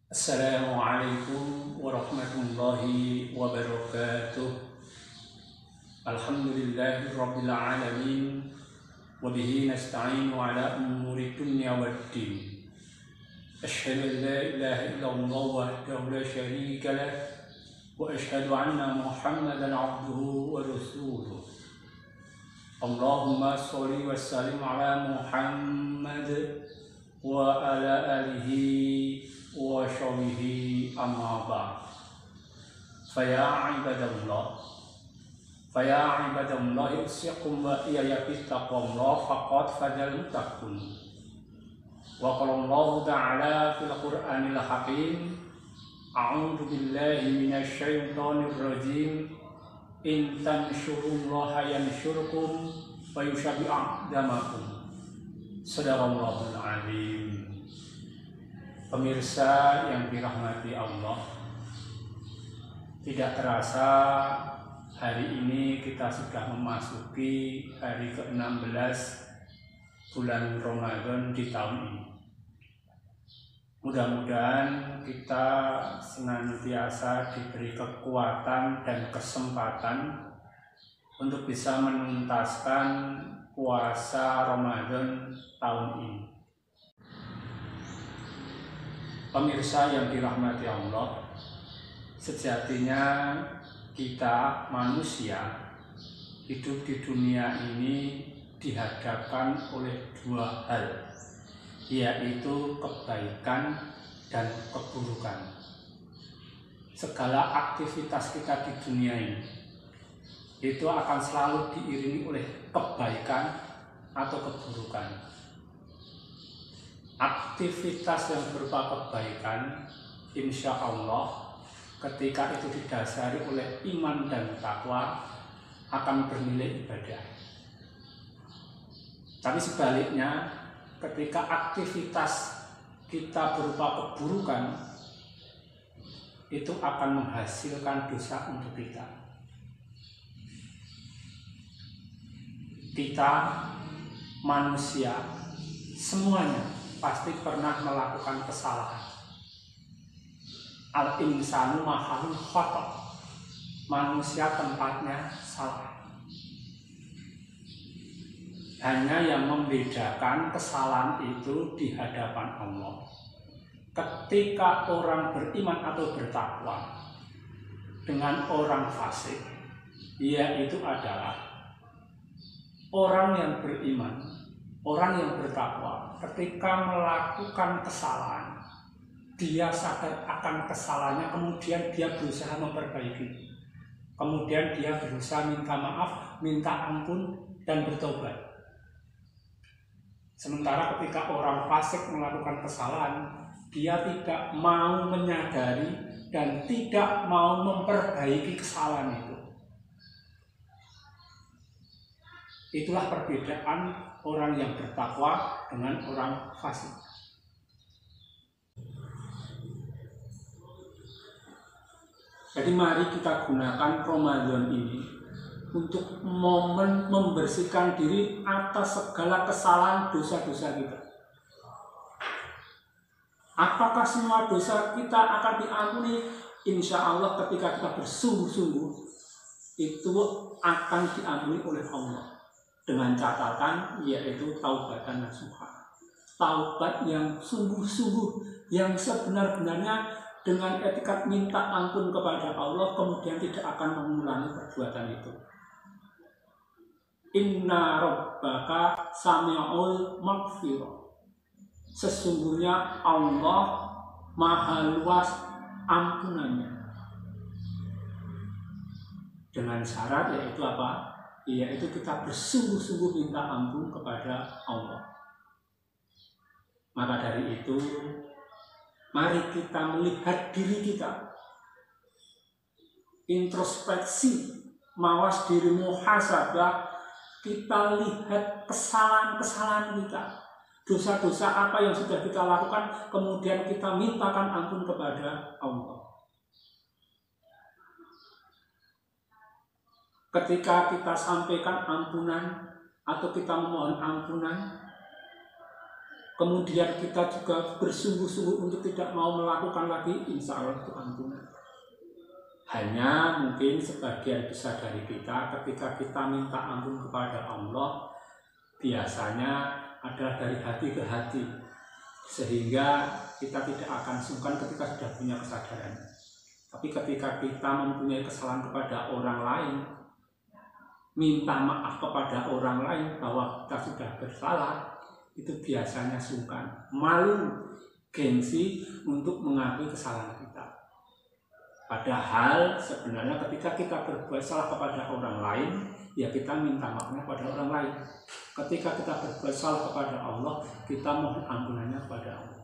Assalamualaikum warahmatullahi wabarakatuh. Alhamdulillahirabbil alamin wa bihi nasta'inu ala umuri dunya waddin. Asyhadu an la ilaha illallah wahdahu la syarika lah wa asyhadu anna Muhammadan abduhu wa rasuluh. Allahumma sholli wa sallim ala Muhammad wa ala alihi wa shollihi amma ba'd. Faya ibadallah usikum wa iyaya bittaqwallah faqad fadal muttaqun. Wa qala Allah ta'ala fil Qur'anil Hakim, a'udzu billahi minasy syaithanir rajim. In tansyurullaha yansyurkum wa yusabbi aqdamakum. Shadaqallahul azim. Pemirsa yang dirahmati Allah, tidak terasa hari ini kita sudah memasuki hari ke-16 bulan Ramadan di tahun ini. Mudah-mudahan kita senantiasa diberi kekuatan dan kesempatan untuk bisa menuntaskan puasa Ramadan tahun ini. Pemirsa yang dirahmati Allah, sejatinya kita manusia hidup di dunia ini dihadapkan oleh dua hal, yaitu kebaikan dan keburukan. Segala aktivitas kita di dunia ini itu akan selalu diiringi oleh kebaikan atau keburukan. Aktivitas yang berupa kebaikan, insya Allah ketika itu didasari oleh iman dan takwa akan bernilai ibadah. Tapi sebaliknya, ketika aktivitas kita berupa keburukan, itu akan menghasilkan dosa untuk kita. Kita manusia semuanya pasti pernah melakukan kesalahan. Al-insanu mahalun khata'. Manusia tempatnya salah. Hanya yang membedakan kesalahan itu di hadapan Allah. Ketika orang beriman atau bertakwa dengan orang fasik, yaitu adalah orang yang beriman, orang yang bertakwa, ketika melakukan kesalahan, dia sadar akan kesalahannya, kemudian dia berusaha memperbaiki. Kemudian dia berusaha minta maaf, minta ampun, dan bertobat. Sementara ketika orang fasik melakukan kesalahan, dia tidak mau menyadari dan tidak mau memperbaiki kesalahan itu. Itulah perbedaan orang yang bertakwa dengan orang fasik. Jadi mari kita gunakan Ramadan ini untuk momen membersihkan diri atas segala kesalahan dosa-dosa kita. Apakah semua dosa kita akan diampuni? Insya Allah ketika kita bersungguh-sungguh, itu akan diampuni oleh Allah. Dengan catatan yaitu taubatan nasuha, taubat yang sungguh-sungguh, yang sebenar-benarnya dengan etikat minta ampun kepada Allah, kemudian tidak akan mengulangi perbuatan itu. Inna rabbaka sami'ul maghfirah. Sesungguhnya Allah maha luas ampunannya. Dengan syarat yaitu apa? Yaitu kita bersungguh-sungguh minta ampun kepada Allah. Maka dari itu, mari kita melihat diri kita, introspeksi, mawas diri, muhasabah. Kita lihat kesalahan-kesalahan kita, dosa-dosa apa yang sudah kita lakukan, kemudian kita mintakan ampun kepada Allah. Ketika kita sampaikan ampunan atau kita memohon ampunan, kemudian kita juga bersungguh-sungguh untuk tidak mau melakukan lagi, insya Allah itu ampunan. Hanya mungkin sebagian besar dari kita ketika kita minta ampun kepada Allah biasanya adalah dari hati ke hati, sehingga kita tidak akan sungkan ketika sudah punya kesadaran. Tapi ketika kita mempunyai kesalahan kepada orang lain, minta maaf kepada orang lain bahwa kita sudah bersalah, itu biasanya sungkan, malu, gengsi untuk mengakui kesalahan kita. Padahal sebenarnya ketika kita berbuat salah kepada orang lain, ya kita minta maafnya kepada orang lain. Ketika kita berbuat salah kepada Allah, kita mohon ampunannya kepada Allah.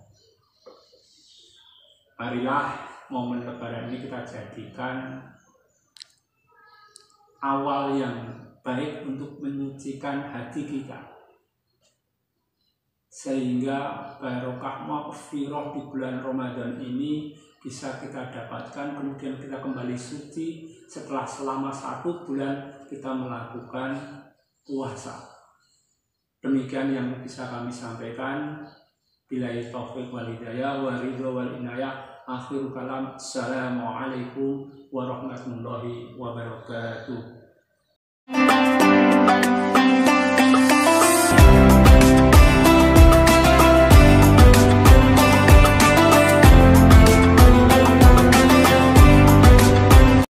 Marilah momen Lebaran ini kita jadikan awal yang baik untuk menyucikan hati kita, sehingga barokah maghfirah di bulan Ramadan ini bisa kita dapatkan, kemudian kita kembali suci setelah selama 1 bulan kita melakukan puasa. Demikian yang bisa kami sampaikan. Billahi taufiq wal hidayah wa ridho wal inayah. Akhirul kalam. Assalamualaikum warahmatullahi wabarakatuh.